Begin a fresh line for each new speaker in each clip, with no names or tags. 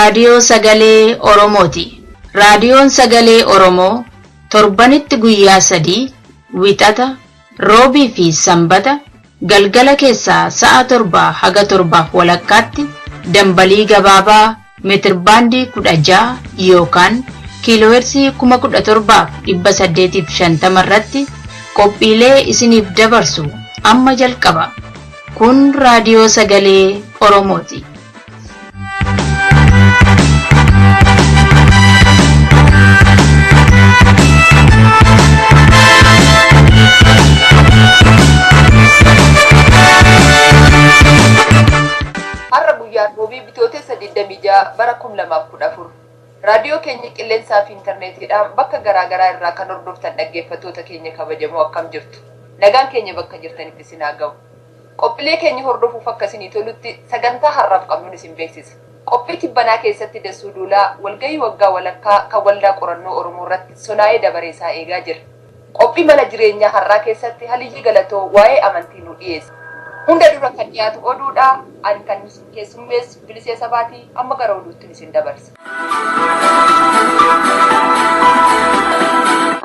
Raadiyoo Sagalee Oromooti. Raadiyoon Sagalee Oromoo torbanitti guyyaa 3 wixata, roobii fi sanbata galgala keessaa sa'a 7 haga 7 walakkaatti dambalii gabaabaa meetirbaandii 16 yookaan kiiloohertzii 17,850 irratti qophiilee isiniif dabarsu amma jalqaba. Kun Raadiyoo Sagalee Oromooti.
Roobii bitootessa 26 bara 2014 raadiyoo keenya qilleensaa fi intarneetiidhaan bakka garaagaraa irraa kan hordoftan dhaggeeffattoota keenya kabajamoo akkam jirtu. Nagaan keenya bakka jirtanitti isin haa ga'u. Qophiilee keenya hordofuuf akka isinii tolutti sagantaa har'aaf qabnuun isin beeksisa. Qophii Tibbanaa keessatti Dassuu Duulaa walgahii waggaa walakkaa kan waldaa qorannoo Oromoo irratti sonaa'ee dabareessaa eegaa jira. Qophii mana jireenyaa har'aa keessatti Haliyyii Galatoo waa'ee amantii nu dhiyeessa. Hunda dura kan dhiyaatu oduudha. Ani kan keessummees Bilisee Sabaatii amma gara oduutti isin dabarsa.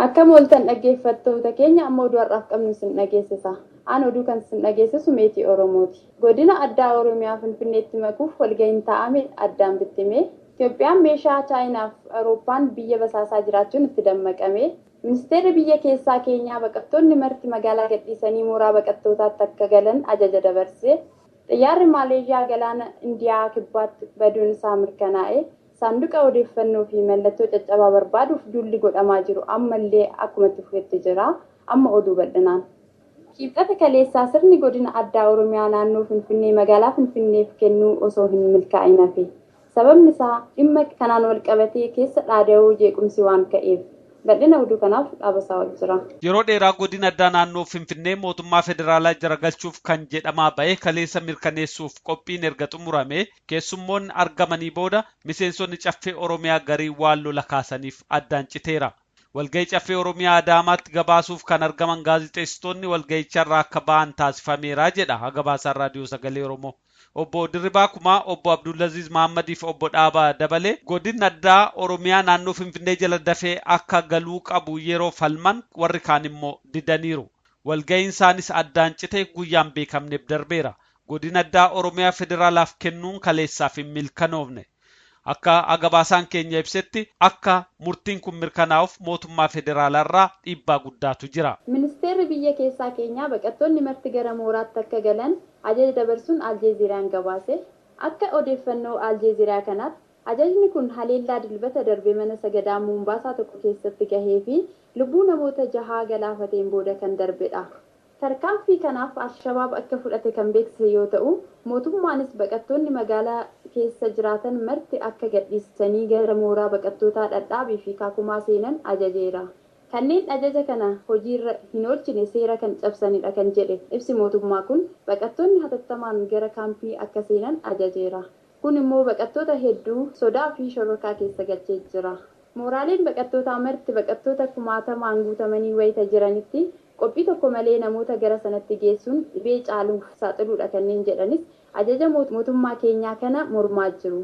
Akkam ooltan dhaggeeffattoota keenya amma oduu har'aaf qabnu isin dhageessisa. Ani oduu kan isin dhageessisu meetii Oromooti. Godina addaa Oromiyaa Finfinneetti makuuf walgahiin taa'ame addaan bittimee Itoophiyaan meeshaa Chaayinaa fi Awurooppaan biyya basaasaa jiraachuun itti dammaqame. Ministeerri biyya keessaa keenyaa baqattoonni marti magaalaa gadhiisanii mooraa baqattootaatti akka galan ajaja dabarse. Xiyyaarri Maaleeshiyaa galaana Indiyaa kibbaatti baduun isaa mirkanaa'e. Saanduqa odeeffannoo fi mallattoo caccabaa barbaaduuf duulli godhamaa jiru ammallee akkuma itti fufetti jira. Amma oduu bal'inaan. Kibxata kaleessaa sirni godina addaa Oromiyaa naannoo Finfinnee magaalaa Finfinneef kennuu osoo hin milkaa'in hafe. Sababni isaa dhimma kanaan wal qabatee keessa dhaada'uu jeequmsi waan ka'eef. Bal'ina oduu kanaaf dhaabasaa wal jira.
Yeroo dheeraa godina addaa naannoo Finfinnee mootummaa federaalaa jaragalchuuf kan jedhamaa ba'e kaleessa mirkaneessuuf qophiin erga xumurame keessummoonni argamanii booda miseensonni caffee Oromiyaa garii waan lola kaasaniif addaan citeera. Walgahii caffee Oromiyaa Adaamaatti gabaasuuf kan argaman gaazexeessitoonni walgahicharraa akka ba'an taasifameera jedha gabaasaan Raadiyoo Sagalee Oromoo. Obbo Dirribaa Kumaa, Obbo Abdullaziz Mahammadiif Obbo Dhaabaa dabalee godina addaa Oromiyaa naannoo Finfinnee jala dafee akka galuu qabu yeroo falman warri kaan immoo didaniiru. Walgahiin isaanis addaan citee guyyaan beekamneef darbeera. Godina addaa Oromiyaa federaalaaf kennuun kaleessaaf hin milkanoofne. Akka gabaasaan keenya ibsetti akka murtiin kun mirkanaa'uuf mootummaa federaalarraa dhiibbaa guddaatu jira.
Ministeerri biyya keessaa keenyaa baqattoonni marti gara mooraatti akka galan ajaja dabarsuun Aljeeziraan gabaase. Akka odeeffannoo Aljeeziraa kanaatti ajajni kun haleellaa dilbata darbee mana sagadaa Muumbaasaa tokko keessatti gahee fi lubbuu namoota 6 galaafateen booda kan darbedha. Tarkaanfii kanaaf Al-Shabaab akka fudhate kan beeksise yoo ta'u, mootummaanis baqattoonni magaalaa keessa jiraatan marti akka gadhiisanii gara mooraa baqattootaa dhadhaabii fi kaakumaa seenan ajajeera. Kanneen ajaja kana hojiirra hin oolchine seera kan cabsanidha kan jedhe ibsi mootummaa kun baqattoonni hatattamaan gara kaampii akka seenan ajajeera. Kun immoo baqattoota hedduu sodaa fi shororkaa keessa galchee jira. Mooraaleen baqattootaa marti baqattoota 10,000 guutamanii wayita jiranitti qophii tokko malee namoota gara sanatti geessuun dhibee caaluuf saaxiluudha kanneen jedhanis ajaja mootummaa keenyaa kana mormaa jiru.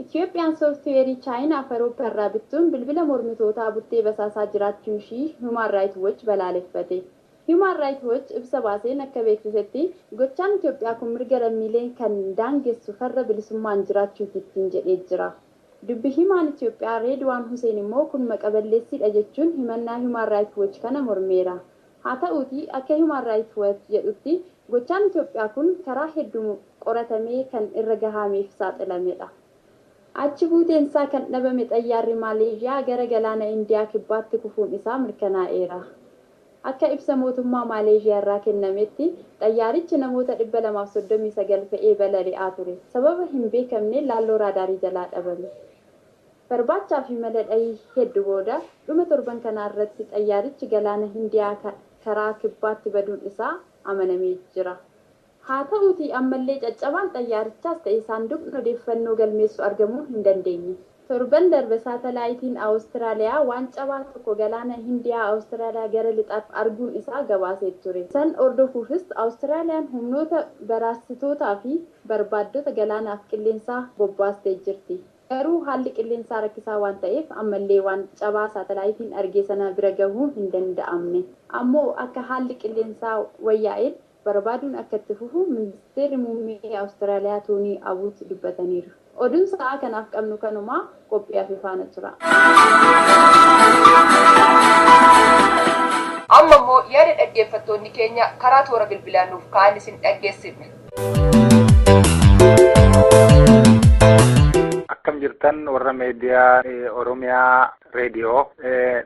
Itoophiyaan sooftiweerii Chaayinaa fi Awurooppaa irraa bittuun bilbila mormitootaa buttee basaasaa jiraachuun ishii Human Rights Watch balaaleffate. Human Rights Watch ibsa baaseen akka beeksisetti gochaan Itoophiyaa kun mirga lammiilee kan daangessu farra bilisummaan jiraachuuf ittiin jedhee jira. Dubbi himaan Itoophiyaa Reedwaan Huseen immoo kun maqaballeessiidha jechuun himannaa Human Rights Watch kana mormeera. Haa ta'uutii akka Human Rights Watch jedhutti gochaan Itoophiyaa kun karaa hedduu qoratamee kan irra gahameef saaxilamedha. Achi buuteensaa kan dhabame xayyaarri Maaleeshiyaa gara galaana Indiyaa kibbaatti kufuun isaa mirkanaa'eera. Akka ibsa mootummaa Maaleeshiyaa irraa kennametti xayyaarichi namoota 239 fe'ee balali'aa ture. Sababa hin beekamneen laalloo raadaarii jalaa dhabame. Barbaachaa fi mala dhahii hedduu booda dhuma torban kanaa irratti xayyaarichi galaana Indiyaa karaa kibbaatti baduun isaa amanamee jira. Haa ta'uutii ammallee caccabaan xayyaarichaas ta'e saanduqni odeeffannoo galmeessu argamuu hin dandeenye. Torban darbe saatalaayitiin Awustiraaliyaa waan cabaa tokko galaana Indiyaa Awustiraaliyaa gara lixaatti arguun isaa gabaasee ture. San ordofuufis Awustiraaliyaan humnoota baraasitootaa fi barbaaddota galaanaaf qilleensaa bobbaastee jirti. Garuu haalli qilleensaa rakkisaa waan ta'eef ammallee waan cabaa saatalaayitiin argee sana bira gahuu hin danda'amne. Ammoo akka haalli qilleensaa wayyaa'een barbaaduun akka itti fufu ministeerri muummee Awustiraaliyaa Toonii Abuut dubbataniiru. Oduun sa'aa kanaaf qabnu kanumaa qophii hafe faana tura.
Amma immoo yaada dhaggeeffattoonni keenya karaa toora bilbilaan nuuf ka'an isin dhaggeessifne.
Akkam jirtan warra miidiyaa Oromiyaa reediyoo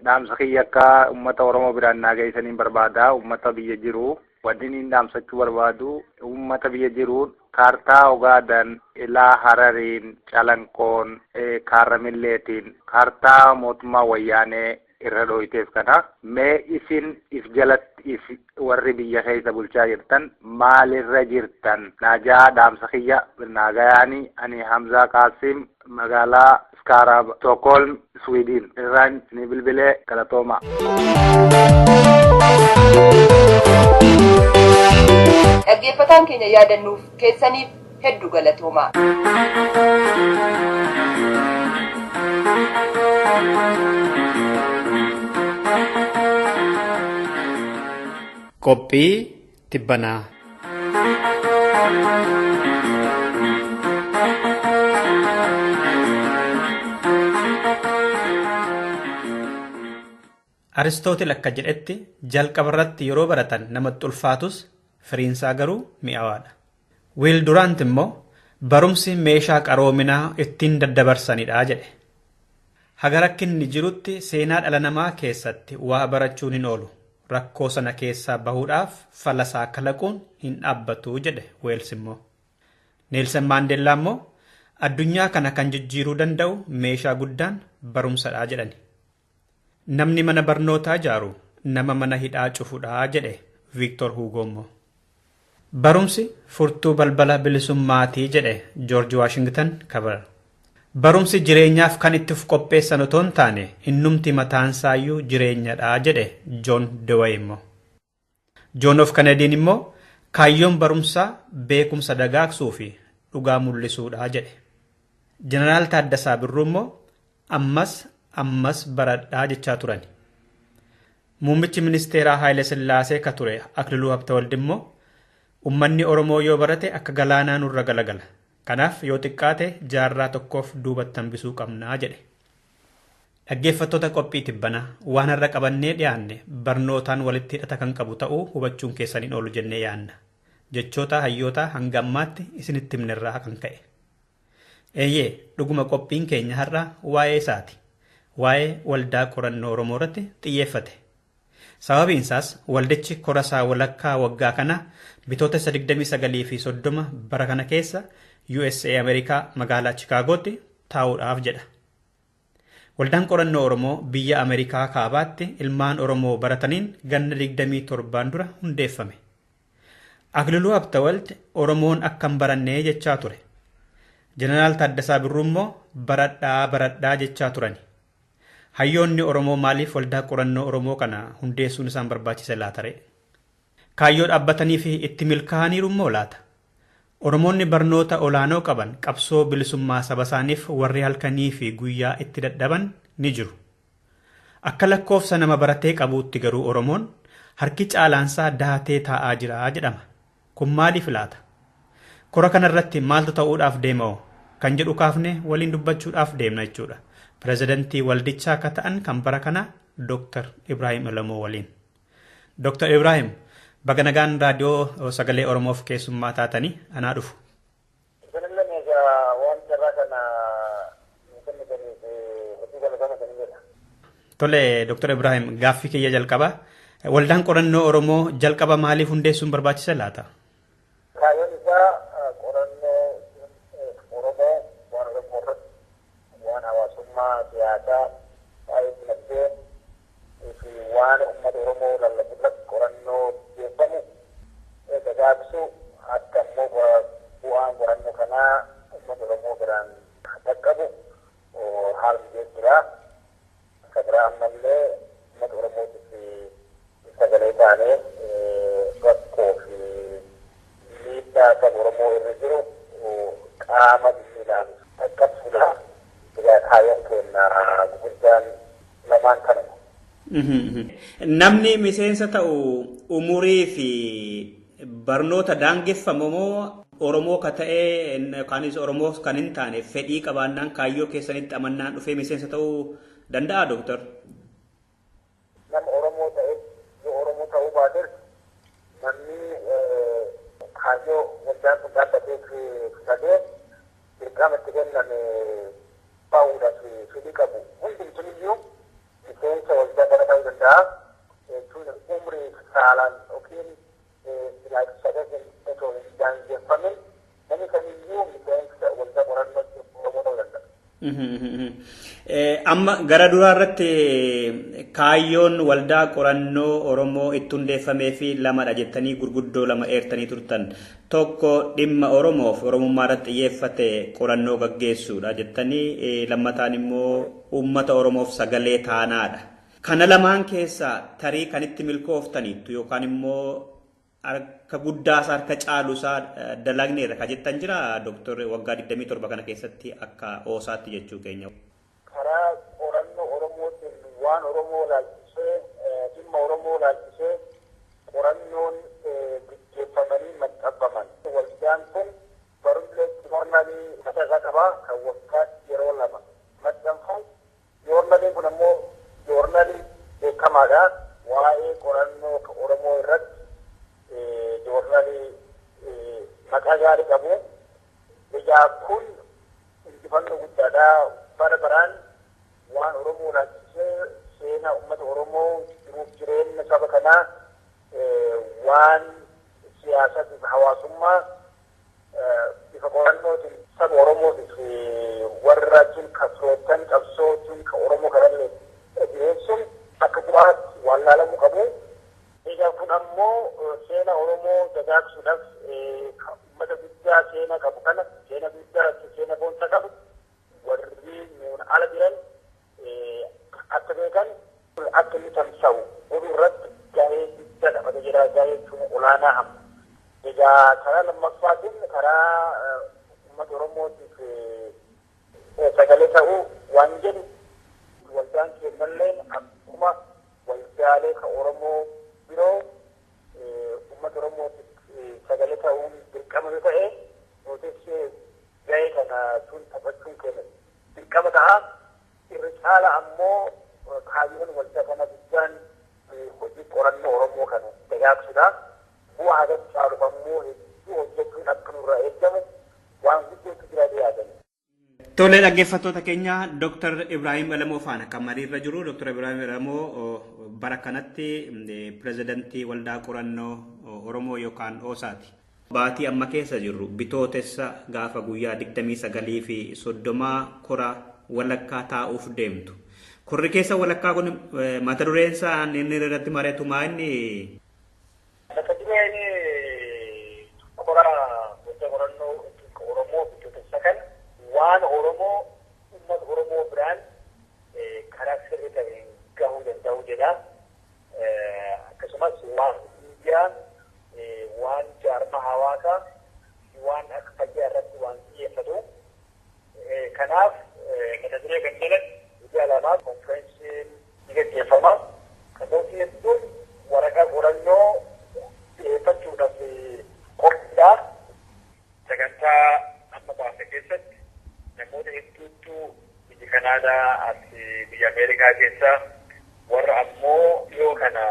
dhaamsa kiyya akka uummata Oromoo biraan naa geessaniin barbaada. Uummata biyya jiru wanni dhaamsachuu barbaadu uummata biyya jiru kaartaa Ogaadan ilaa Harariin Calanqoon Kaarramilleetiin kaartaa mootummaa wayyaanee irra dhooyteef kana mee isin if jalatti if warri biyya keessa bulchaa jirtan maalirra jirtan naajaa dhaamsa kiyya naagayaanii ani Hamzaa Qaasim magaalaa Stockholm Sweden irraan ni bilbilee galatooma.
Dhaggeeffataan keenya yaadannuuf keessaniif hedduu galatooma.
Qophii Tibbanaa. Aristootil akka jedhetti jalqaba irratti yeroo baratan namatti ulfaatus firiinsaa garuu mi'aawaadha. Wiil Duraant immoo barumsi meeshaa qaroominaa ittiin daddabarsanidha jedhe. Haga rakkinni jirutti seenaa dhala namaa keessatti waa barachuun hin oolu. Rakkoo sana keessaa bahuudhaaf falasaa kalaquun hin dhaabbatu jedhe Weels immoo. Neelsan Maandeellaa immoo addunyaa kana kan jijjiiruu danda'u meeshaa guddaan barumsadha jedhani. Namni mana barnootaa ijaaru nama mana hidhaa cufudha jedhe Victor Hugo immoo. Barumsi furtuu balbala bilisummaatii jedhe George Washington kabara. Barumsi jireenyaaf kan itti qopheessan otoo hin taane innumti mataansaayyuu jireenyadha jedhe John Dewey immoo. John F. Kennedy immoo kaayyoon barumsaa beekumsa dagaagsuu fi dhugaa mul'isuudha jedhe. Jeneraal Taaddasaa Birruu immoo ammas baradhaa jechaa turani. Muummichi ministeeraa Haayile Sillaasee ka ture Akililuu Habtewald immoo ummanni Oromoo yoo barate akka galaanaa nurra galagala. Kanaaf yoo xiqqaate jaarraa tokkoof duubatti hambisuu qabnaa jedhe. Dhaggeeffattoota qophii tibbanaa waan har'a qabannee dhiyaanne barnootaan walitti hidhata kan qabu ta'uu hubachuun keessaniin oolu jennee yaanna. Jechoota hayyoota hanga ammaatti isinitti himnerraa kan ka'e. Eeyyee dhuguma qophiin keenya har'a waa'ee isaati. Waa'ee waldaa qorannoo Oromoo irratti xiyyeeffate. Sababiin isaas waldichi korasaa walakkaa waggaa kana bitootessa 29 fi 30 bara kana keessa USA Ameerikaa magaalaa Chikaagootti taa'uudhaaf jedha. Waldaan qorannoo Oromoo biyya Ameerikaa kaabaatti ilmaan Oromoo barataniin ganna 27 dura hundeeffame. Akililuu Habtewald Oromoon akkam barannee jechaa ture. Jeneraal Taaddasaa Birruu immoo baradhaa jechaa turani. Hayyoonni Oromoo maaliif waldaa qorannoo Oromoo kana hundeessuun isaan barbaachise laata ree? Kaayyoo dhaabbatanii fi itti milkaa'aniiru immoo laata? Oromoonni barnoota olaanoo qaban qabsoo bilisummaa saba isaaniif warri halkanii fi guyyaa itti dadhaban ni jiru. Akka lakkoofsa nama baratee qabuutti garuu Oromoon harki caalaansaa dahatee taa'aa jira jedhama. Kun maaliif laata? Kora kanarratti maaltu ta'uudhaaf deema kan jedhu kaafne waliin dubbachuudhaaf deemna jechuudha. Pirezidantii waldichaa akka ta'an kan bara kana Dr. Ibrahim Oromoo waliin. Dr. Ibrahim baga nagaan raadiyoo sagalee Oromoof keessummaa taatanii anaa dhufu. Tole Dr. Ibrahim gaaffii kiyya jalqaba. Waldaan qorannoo Oromoo jalqaba maaliif hundeessuun barbaachisa laata?
Kaayyoon isaa qorannoo Oromoo waan Oromoo irratti waan hawaasummaa siyaasaa waa'ee dinagdee fi waan uummata Oromoo lallabu irratti qorannoo geeffamu dagaagsuu akka immoo bu'aan qorannoo kanaa uummata Oromoo biraan dhaqqabu haala mijeessuudha. Akka biraa ammallee uummata Oromootiif sagalee taanee rakkoo fi miidhaa saba Oromoo irra jiru qaama dhimmi ilaalu dhaqqabsuudha. Kaayan keenya guddaan lamaan kanuma.
Namni miseensa ta'u umurii fi barnoota daangeffamu moo Oromoo ka ta'e yookaan Oromoo kan hin taane fedhii qabaannaan kaayyoo keessanitti amannaan dhufee miseensa ta'uu danda'a Dooktar?
Nama Oromoo ta'e yoo Oromoo ta'uu baates namni kaayyoo waldaan kun dhaabbatee fudhatee dirqama itti kenname bahuudhaaf fedhii qabu hundumtuniyyuu miseensa waldaa kana ta'uu danda'a. Jechuun umrii saalaan yookiin sadarkaa otoo hin daangeffamin namni kamiyyuu miseensa waldaa qorannoo Oromoo ta'uu danda'a.
Amma gara duraa irratti kaayyoon waldaa qorannoo Oromoo itti hundeeffamee fi lamadha jettanii gurguddoo lama eertanii turtan. Tokko dhimma Oromoof Oromummaa irratti xiyyeeffate qorannoo gaggeessuudha jettanii lammataan immoo uummata Oromoof sagalee taanaadha. Kana lamaan keessaa tarii kan itti milkooftaniittu yookaan immoo harka guddaasaa harka caalusaa dalagneerra ka jettan jira Dooktor waggaa 27 kana keessatti akka oosaatti jechuu keenya.
Karaa qorannoo Oromootiin waan Oromoo laalchisee dhimma Oromoo laalchisee qorannoon gaggeeffamanii maxxanfaman. Waldaan kun barullee joornaalii mataa isaa qabaa kan waggaatti yeroo lama maxxanfamu. Joornaaliin kun ammoo joornaalii beekamaadha. Waa'ee qorannoo Oromoo irratti joornaalii maqaa gaarii qabu. Egaa kun injifannoo guddaadha. Bara baraan waan Oromoo laalchisee seenaa uummata Oromoo jiruuf jireenya saba kanaa waan siyaasaa fi hawaasummaa bifa qorannootiin saba Oromootiif warra qabsootan qabsootiin kan Oromoo kanallee dhiyeessuun akka bu'aatti waan laalamuu qabu. Egaa kun ammoo seenaa Oromoo dagaagsuudhaaf uummata guddaa seenaa qabu kana seenaa guddaa seenaa boonsa qabu warri ala jiran akka beekan akka inni tamsa'u oduu irratti gahee guddaa taphatee jira. Gahee jechuun olaanaa hamma. Egaa karaa lammaffaatiin karaa uummata Oromootiif sagalee ta'uu waan jedhu waldaan keenyallee akkuma waldaalee kan Oromoo biroo uummata Oromootiif sagalee ta'uun dirqama yoo ta'e nutis gahee kana tun taphachuun keenya dirqama ta'a. Irra caala ammoo kaayyoon waldaa kana guddaan hojii qorannoo Oromoo kana dagaagsuudha. Bu'aa hagas caaluuf ammoo hedduu hojjechuun akka nurraa eegamu waan guddootu jira yaadan.
Tole dhaggeeffattoota keenya Dr. Ibrahim Elamoo faana kan mariirra jiru. Dr. Ibrahim Elamoo bara kanatti pirezidantii waldaa qorannoo Oromoo yookaan OSAati. Baatii amma keessa jirru bitootessa gaafa guyyaa 29 fi 30 kora walakkaa taa'uuf deemtu. Korri keessa walakkaa kun mata dureen isaa inni irratti mari'atu maa inni?
Mata dureen kora waldaa qorannoo Oromoo bitootessa kan waan Oromoo uummata Oromoo biraan karaa sirrii ta'een gahuu danda'u jedha. Akkasumas waan miidiyaa waan jaarma hawaasaa waan akka fayyaa irratti waan xiyyeeffatu. Kanaaf mata duree kan jedhan guyyaa lamaa konferensiin ni gaggeeffama. Kanaaf hedduun waraqaa qorannoo dhiyeeffachuudhaaf qophiidha. Sagantaa amma baase keessatti namoota hedduutu biyya Kanaadaa as biyya Ameerikaa keessa warra ammoo dhiyoo kana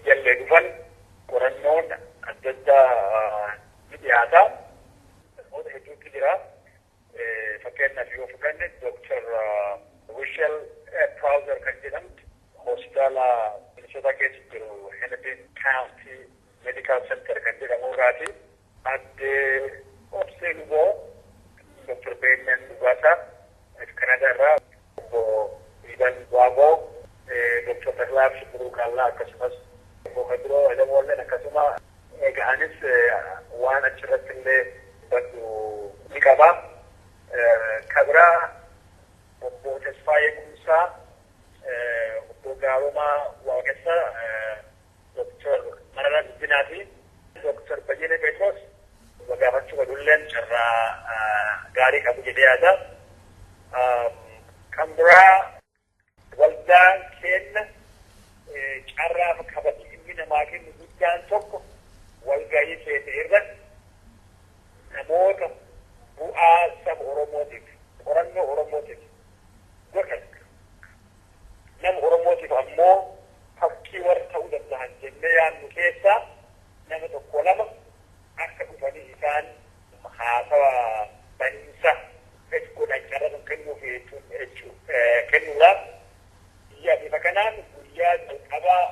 ijallee dhufan qorannoon adda addaa ni dhiyaata. Namoota hedduutu jira. Fakkeenyaaf yoo fudhanne Dr. Wishel Trouser kan jedhamtu hospitaala Minnesota keessa jiru Hennepin County Medical Center kan jedhamu irraati. Adde Obsee Luboo Dr. Beenen Dhugaasa Kanaadaa irraa obbo Iidan Waagoo Dr. Taklaaf Shukuru Kaallaa akkasumas obbo Kaduroo Elamoolleen akkasuma eega'anis waan achirratti illee baddu ni qaba. Kabira obbo Tesfaayee Kumsaa obbo Gaarumaa Waaqessa Dr. Mararaa Guddinaa fi Dr. Bayyene Petros wagaafachuu wadulleen carraa gaarii qabu jedhee yaada. Kambraa waldaan kenna carraaf kabajni ilmi namaa kennu guddaan tokko walgahii seene irratti namoota bu'aa saba Oromootiif qorannoo Oromootiif godhan nama Oromootiif ammoo fakkii warra ta'uu danda'an jennee yaadnu keessaa nama tokko lama akka dhufanii isaan haasawa baniinsa godhan carraa kennuuf kennuudhaaf biyya bifa kanaan guyyaa jalqabaa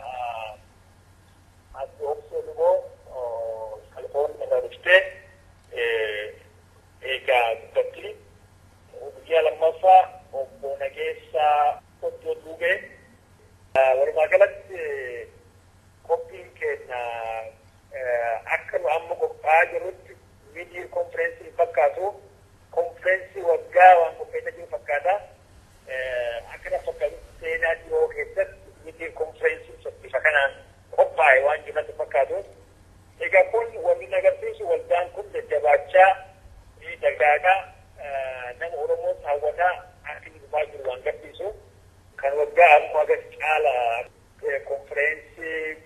adda obseen immoo Kalifoorniyaa irraa dhuftee egaa dubbatti guyyaa lammaffaa obbo Nageessaa Oddoo Duubee walumaa galatti qophiin keenya akka nu amma qophaa'aa jirrutti miidiyaa konfereensii fakkaatu konfereensii waggaa waan qopheessaa jiru fakkaata akkana fakkaatu seenaa dhiyoo keessatti miidiyaa konfereensii bifa kanaan qophaa'e waan jiratu fakkaatu egaa kun wanni agarsiisu waldaan kun jajjabaachaa dagaagaa nama Oromoo hawwataa akka inni dhufaa jiru waan agarsiisu kan waggaa ammoo agas caala konfereensii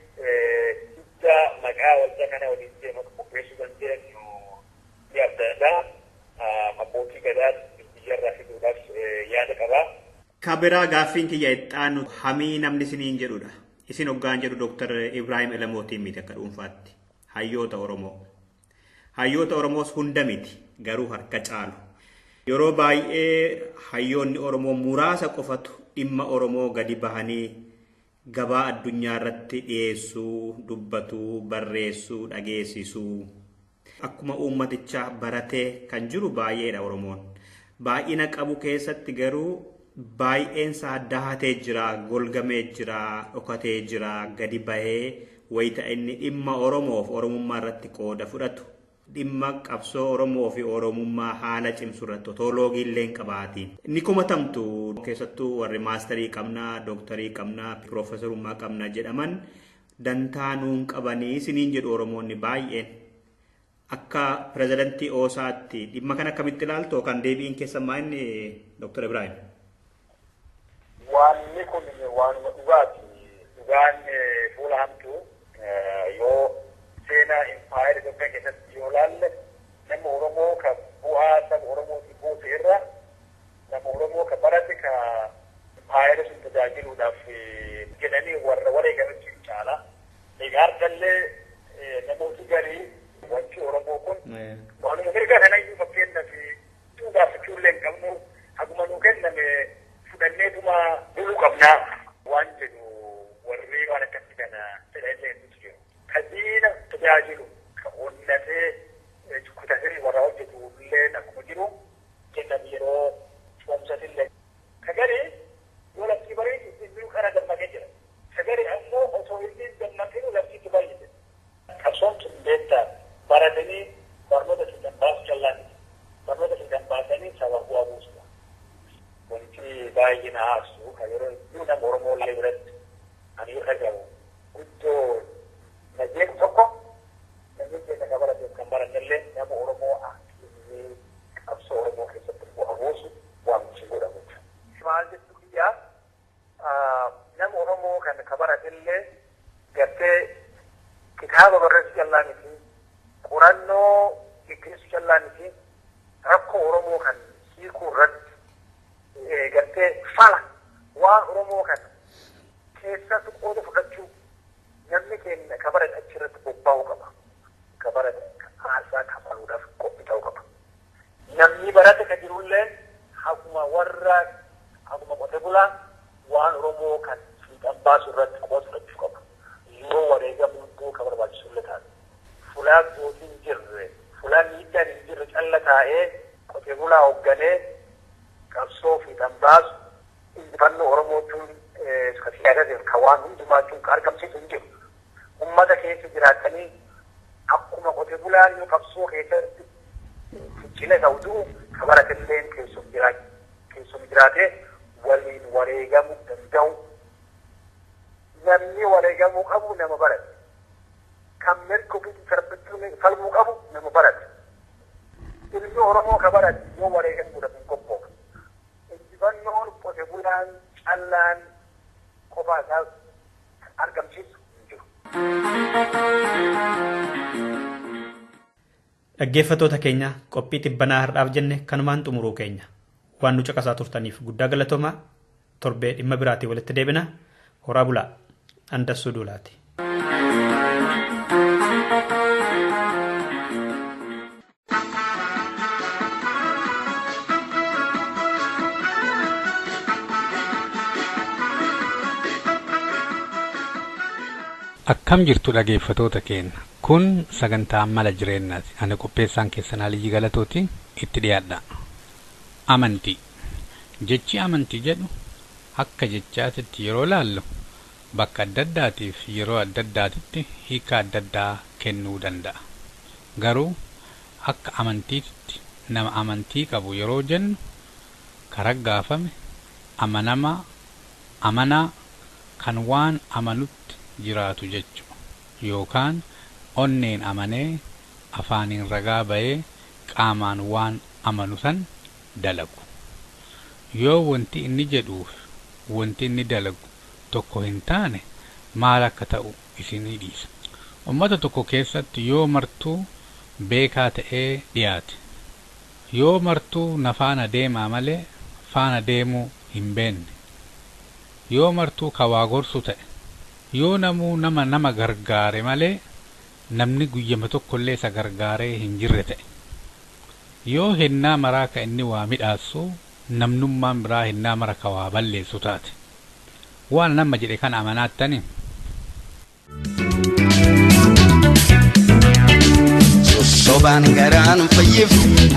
guddaa maqaa waldaa kana waliin deema qopheessuu dandeenyu yaadda abbootii gadaa biyyarraa fiduudhaaf yaada qabaa.
Kabiraa gaaffiin kiyya ittaanu hamii namni isiniin jedhudha. Isin hoggaan jedhu Dr. Ibrahim Elamootiin miti akka dhuunfaatti. Hayyoota Oromoo. Hayyoota Oromoos hunda miti garuu harka caalu. Yeroo baay'ee hayyoonni Oromoo muraasa qofatu dhimma Oromoo gadi bahanii gabaa addunyaa irratti dhiyeessuu, dubbatuu, barreessuu, dhageessisuu. Akkuma uummaticha baratee kan jiru baay'eedha Oromoon. Baay'ina qabu keessatti garuu baay'een isaa dahatee jira, golgamee jira, dhokatee jira, gadi bahee wayita inni dhimma Oromoof Oromummaa irratti qooda fudhatu. Dhimma qabsoo Oromoo fi Oromummaa haala cimsu irratti otoo loogii illee hin qabaatiin. Inni kumatamtu keessattuu warri maasterii qabnaa, dooktarii qabnaa, piroofeesarummaa qabnaa jedhaman dantaa nuun qabanii isiniin jedhu Oromoonni baay'een. Akka pirezidantii Oosaatti dhimma kana akkamitti ilaaltu kan deebiin keessammaa inni Dr. Ibrahim?
Waanni kun waanuma dhugaati. Dhugaan fuula hamtuu yoo seenaa impaayera Itoophiyaa keessatti yoo laalle nama Oromoo ka bu'aa saba Oromootii buuse irra nama Oromoo ka barate ka impaayera sun tajaajiluudhaaf jedhanii warra wareegamatti caala. Egaa har'allee namooti garii wanti Oromoo kun waanuma mirga kanayyuu fakkeenyaaf gaafachuu illee hin qabnu haguma nuu kenname fudhanneetuma buluu qabnaa waan jedhu warri waan akkasii kana fedha illee nuti jiru. Kadiina tajaajilu ka onnatee kutatee warra hojjetu illee akkuma jiru kennan yeroo coomsatillee. Kagarii yoo lafti bareedu inni kana dammaqee jira. Kagarii ammoo osoo inni dammaqee lafti baay'ee. Qabsoon tun beektaa baratanii barnoota fidan baasu callaan barnoota fidan baasanii saba bu'aa buusuudha. Wanti baay'ee na haasuu kan yeroo hedduu nama Oromoo illee biratti ani irra gahu guddoo na jeequ tokko namni keenya ka barateef kan barannellee nama Oromoo aktiivii qabsoo Oromoo keessatti bu'aa buusu waamichi godhamudha. Maal jettu biyyaa nama Oromoo kan ka baratellee gartee kitaaba barreessu callaa miti qorannoo gaggeessu callaa miti rakkoo Oromoo kan hiikuu irratti gartee fala waan Oromoo kan keessatti qooda fudhachuu namni keenya ka barate achirratti bobba'uu qaba. Ka barate haasaa kafaluudhaaf qophii ta'uu qaba. Namni barate ka jirullee haguma warra haguma qote bulaa waan Oromoo kan fiixan baasu irratti qooda fudhachuu qaba. Yoo wareegamuu iddoo ka barbaachisullee taate. Fulaa gootiin jirre, fulaa miidhaan hin jirre calla taa'ee qote bulaa hoogganee qabsoo fiixan baasu injifannoo Oromootuun ka siyaasatiif ka waan hundumaachuun ka argamsiisu hin jiru. Ummata keessa jiraatanii akkuma qote bulaan yoo qabsoo keessatti ficcile ta'utu ka baratillee keessum jiraatee waliin wareegamuu danda'u. Namni wareegamuu qabu nama barate. Kan mirga ofiitti sarbichuun falmuu qabu nama barate. Ilmi Oromoo ka barate yoo wareegamuudhaaf hin qophoofu. injifannoon qote bulaan callaan qofaa isaa argamsiisu hin jiru.
Dhaggeeffattoota keenya qophii tibbanaa har'aaf jenne kanumaan xumuruu keenya. Waan nu caqasaa turtaniif guddaa galatoomaa. Torbee dhimma biraatii walitti deebina. Horaa bulaa. Andassuu Duulaati.
Akkam jirtu dhaggeeffattoota keenya. Kun sagantaa mala jireenyaati. Ani qopheessaan keessan Aliyyi Galatooti. Itti dhiyaadha. Amantii. Jechi amantii jedhu akka jechaatitti yeroo laallu bakka adda addaatiif yeroo adda addaatitti hiika adda addaa kennuu danda'a. Garuu akka amantiitti nama amantii qabu yeroo jennu karaggaafame amanaa kan waan amanutti jiraatu jechuudha. Yookaan onneen amanee afaaniin ragaa ba'ee qaamaan waan amanu san dalagu. Yoo wanti inni jedhuuf wanti inni dalagu tokko hin taane maal akka ta'u isinii dhiisa. Ummata tokko keessatti yoo martuu beekaa ta'ee dhiyaate, yoo martuu na faana deemaa malee faana deemuu hin beenne, yoo martuu kawaa gorsu ta'e, yoo namuu nama gargaare malee namni guyyama tokkollee isa gargaaree hin jirre ta'e, yoo hennaa maraa ka inni waa midhaassu namnummaan biraa hennaa mara kawaa balleessu taate waan nama jedhe kan amanaattani.
Sosobaan garaan fayyif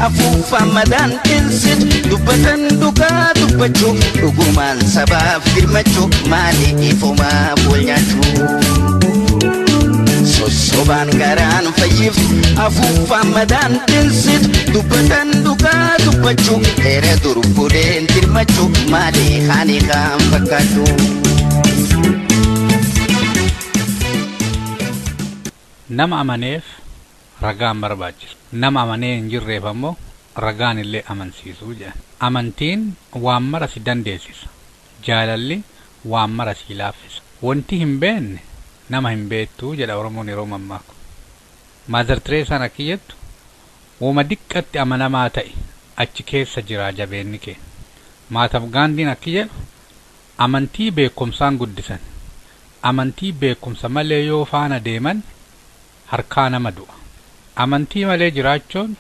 afuuffaan madaan dhilsit dubbatan dhugaa dubbachuu dhugumaan sabaaf girmachuu maalii ifumaaf wal nyaachuu. Sosobaan garaan fayyif afuuffaan madaan dhilsit dubbatan dhugaa dubbachuu dheera durbuudeen dirmachuu maalii haanii kan fakkaatu.
Nama amaneef ragaan barbaachisu. Nama amanee hin jirreef ammoo ragaan illee amansiisuu jedha. Amantiin waan mara si dandeessisa. Jaalalli waan mara si laaffisa. Wanti hin beenne nama hin beektu jedha Oromoon yeroo mammaaku. Maazar Tireesaan akki jettu uuma diqqatti amanamaa ta'e achi keessa jira jabeenni kee. Maataaf Gaandiin akki jedhu amantii beekumsaan guddisan. Amantii beekumsa malee yoo faana deeman harkaa nama du'a. Amantii malee jiraachuun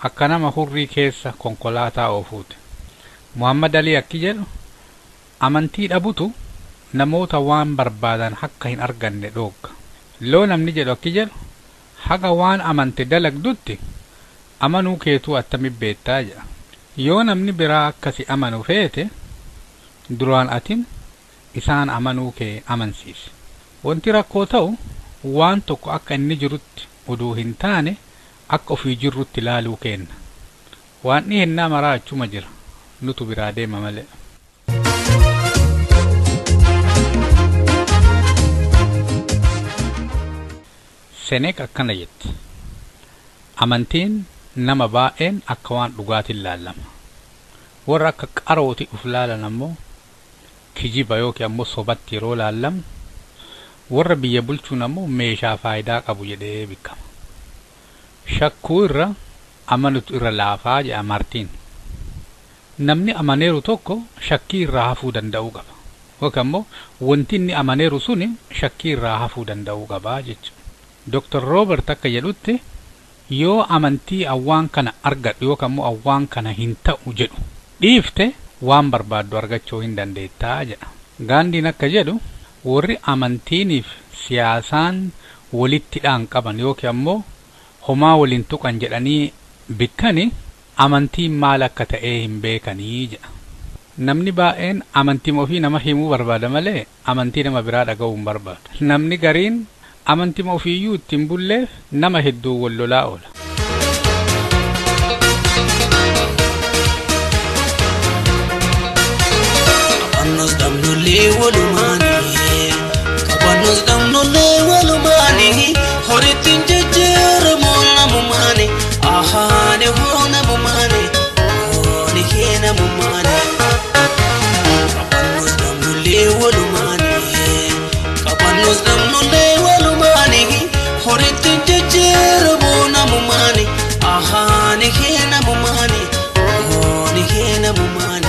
akka nama hurrii keessa konkolaataa oofuuti. Muhammad Ali akki jedhu amantii dhabutu namoota waan barbaadan akka hin arganne dhoogga. Loo namni jedhu akki jedhu haga waan amante dalagdutti amanuu keetuu attami beektaa jedha. Yoo namni biraa akkasi amanu feete duraan atin isaan amanuu kee amansiisi. Wanti rakkoo ta'u waan tokko akka inni jirutti oduu hin taane akka ofii jirrutti laaluu kenna. Waan ni hennaa maraa achuma jira nutu biraa deema malee. Seneek akkana jetti. Amantiin nama baay'een akka waan dhugaatiin laalama. Warra akka qarooti uf laalan ammoo kijiba yookiin ammoo sobatti yeroo laalamu warra biyya bulchuun ammoo meeshaa faayidaa qabu jedhee beekama. Shakkuu irra amanutu irra laafaa jedha Maartiin. Namni amaneeru tokko shakkii irraa hafuu danda'uu qaba. Yookaan ammoo wanti inni amaneeru suni shakkii irraa hafuu danda'uu qaba jechuudha. Dr. Robert akka jedhutti yoo amantii awwaan kana argadhu yookaan ammoo awwaan kana hin ta'u jedhu dhiifte waan barbaaddu argachuu hin dandeettaa jedha. Gaandiin akka jedhu warri amantiiniif siyaasaan walitti dhaan qaban yookiin ammoo homaa waliin tuqan jedhanii bikkani amantiin maal akka ta'ee hin beekanii jedha. Namni baay'een amantii ofii nama himuu barbaada malee amantii nama biraa dhaga'uu hin barbaadu. Namni gariin amantii ofiiyyuu ittiin bulleef nama hedduu wal lolaa oola.
Kabannos damnollee walumaanii horittiin jejjeeramoo namumaanii ahaane hoo namumaanii hooni kee namumaanii. Ahani hina mumani, ni hina mumani.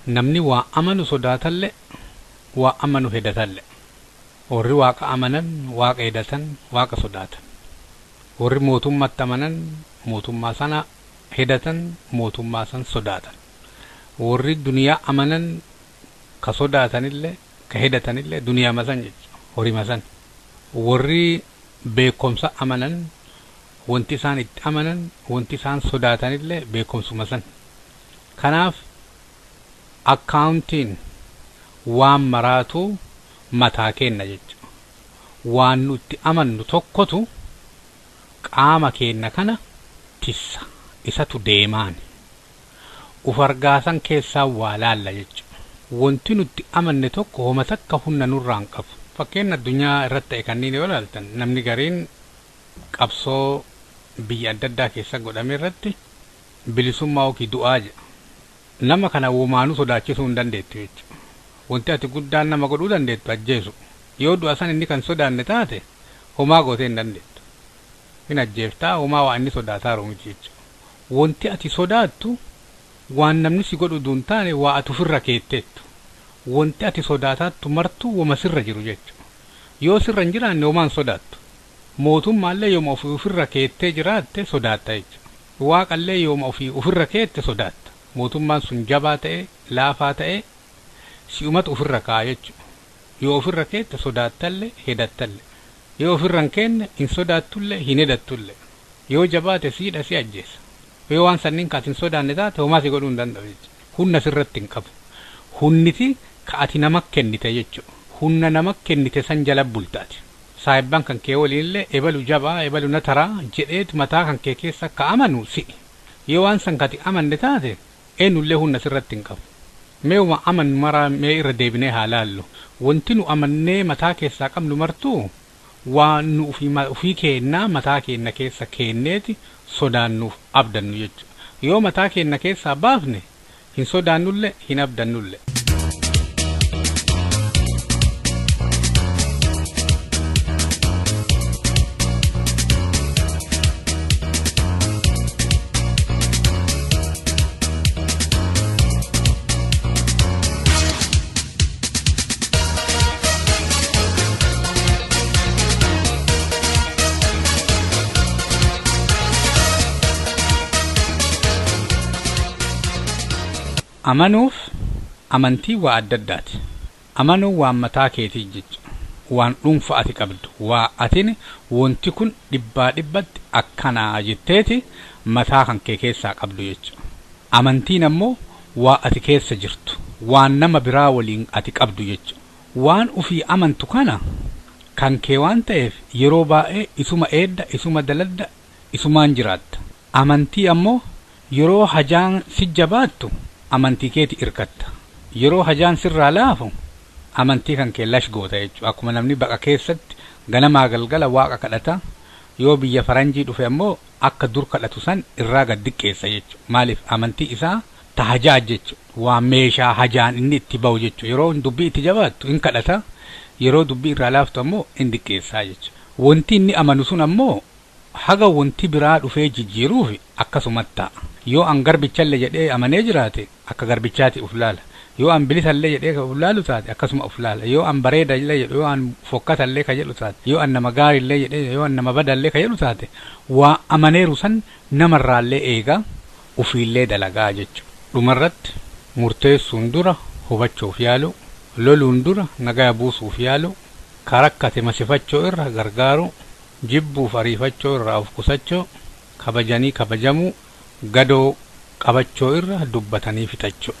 Namni waa amanu sodaatalle waa amanu hedatalle. Warri waaqa amanan waaqa hedatan waaqa sodaatan. Warri mootummatti amanan mootummaa sana hedatan mootummaa san sodaatan. Warri duniyaa amanan ka sodaatanillee ka hedatanillee duniyaa masan jechuudha horii masan. Warri beekumsa amanan wanti isaan itti amanan wanti isaan sodaatanillee beekumsuma san. Kanaaf akkaawuntiin waan maraatu mataa kenna jechuudha. Waan nuti amannu tokkotu qaama kenna kana tissa isatu deemaan. Ufargaasan keessaa waa laalla jechuudha. Wanti nuti amanne tokko homa takka humna nurraan qabu. Fakkeenya addunyaa irratti ta'e kanneen yoo ilaaltan namni gariin qabsoo biyya adda addaa keessa godhame irratti bilisummaa yookiin du'aa jedha. Nama kana uumaanuu sodaachisuu hin dandeettu jechuudha. Wanti ati guddaan nama godhuu dandeettu ajjeesu. Yoo du'a san inni kan sodaanne taate homaa gootee hin dandeettu. Hin ajjeeftaa homaa waa inni sodaataa roomiti jechuudha. Wanti ati sodaattu waan namni si godhu duun taane waa ati ofirra keetteettu. Wanti ati sodaataattu martuu wama sirra jiru jechuudha. Yoo sirra hin jiraanne homaan sodaattu. Mootummaallee yooma ofirra keettee jiraatte sodaatta jechuudha. Waaqallee yooma ofirra keette sodaatta. Mootummaan sun jabaa ta'e laafaa ta'e si'umatu ofirra kaa'a jechuudha. Yoo ofirra keette sodaattallee hedattallee. Yoo ofirra hin keenne hin sodaattullee hin hedattullee. Yoo jabaate siidha si ajjeessa. Yoo waan sanniin kaas hin sodaanne taate homaa si godhuu hin danda'u jechuudha. Humna sirratti hin qabu. Hunniti ka ati nama kennite jechuudha. Humna nama kennite san jala bultaati. Saahibbaan kan kee waliinillee ebalu jabaa ebalu na taraa jedheetu mataa kan kee keessa akka amanu si'i. Yoo waan san kati amanne taate eenyullee humna sirratti hin qabu. Meewuma aman maraa mee irra deebinee haa laallu. Wanti nu amannee mataa keessaa qabnu martuu waan nu ofii keennaa mataa keenna keessa keenneeti sodaannuuf abdannu jechuudha. Yoo mataa keenna keessaa baafne hin sodaannullee hin abdannullee. Amanuuf amantii waa adda addaati. Amanuu waan mataa keetii jechuudha. Waan dhuunfaa ati qabdu. Waa atin wanti kun dhibbaa dhibbatti akkanaa jetteeti mataa kan kee keessaa qabdu jechuudha. Amantiin ammoo waa ati keessa jirtu. Waan nama biraa waliin ati qabdu jechuudha. Waan ofii amantu kana kan kee waan ta'eef yeroo baay'ee isuma eedda isuma daladda isumaan jiraatta. Amantii ammoo yeroo hajaan si jabaattu amantii keeti irkatta. Yeroo hajaan sirraa laafu amantii kan kee lash goota jechuudha. Akkuma namni baqa keessatti ganamaa galgala waaqa kadhata. Yoo biyya faranjii dhufe ammoo akka dur kadhatu san irraa gad diqqeessa jechuudha. Maaliif amantii isaa ta hajaa jechuudha. Waan meeshaa hajaan inni itti ba'u jechuudha. Yeroo dubbii itti jabaattu in kadhata. Yeroo dubbii irraa laaftu ammoo in diqqeessaa jechuudha. Wanti inni amanu sun ammoo haga wanti biraa dhufee jijjiiruuf akkasumatti ta'a. Yoo an garbichallee jedhee amanee jiraate akka garbichaati uf laala. Yoo an bilisallee jedhee uf laalu taate akkasuma uf laala. Yoo an bareedallee jedhu yoo an fokkatallee ka jedhu taate yoo an nama gaarillee jedhee yoo an nama badallee ka jedhu taate waa amaneeru san namarraallee eega ufiillee dalagaa jechuudha. Dhumarratti murteessuun dura hubachuuf yaalu, loluun dura nagaa buusuuf yaalu, karakkate masifachoo irra gargaaru, jibbuuf ariifachoo irraa of qusachoo, kabajanii kabajamuu, gadoo qabachoo irra dubbatanii fixachoo.